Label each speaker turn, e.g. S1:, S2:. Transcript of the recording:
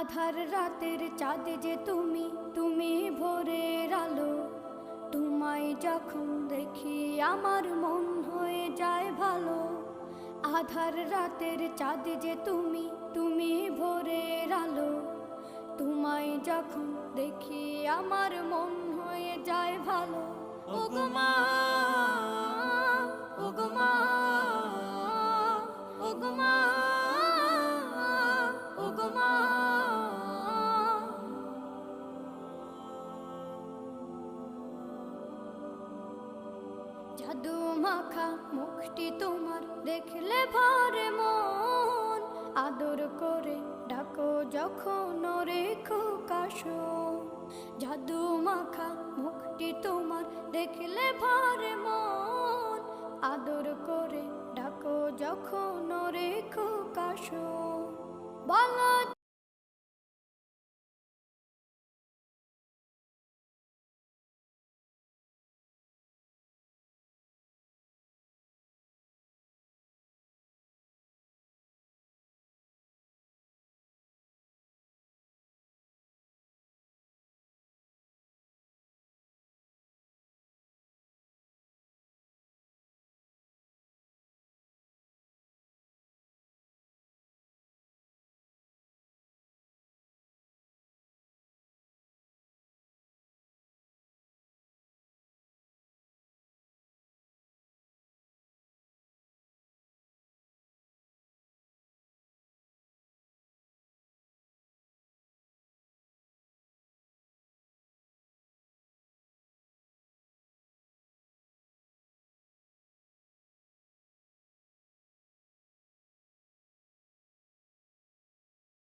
S1: আধার রাতের চাঁদ যে তুমি, তুমি ভোরের আলো। তোমায় যখন দেখি আমার মন হয়ে যায় ভালো। আধার রাতের চাঁদ যে তুমি, তুমি ভোরের আলো। তোমায় যখন দেখি আমার মন হয়ে যায় ভালো। ওগো মা, ওগো মা, ওগো মা, ওগো মা। জাদু মাখা মুখটি তোমার দেখলে ভরে মন। আদর করে ডাকো যখন রেখো কাশন। জাদু মাখা মুখটি তোমার দেখলে ভরে মন। আদর করে ডাকো যখন রেখো কাশন। বলো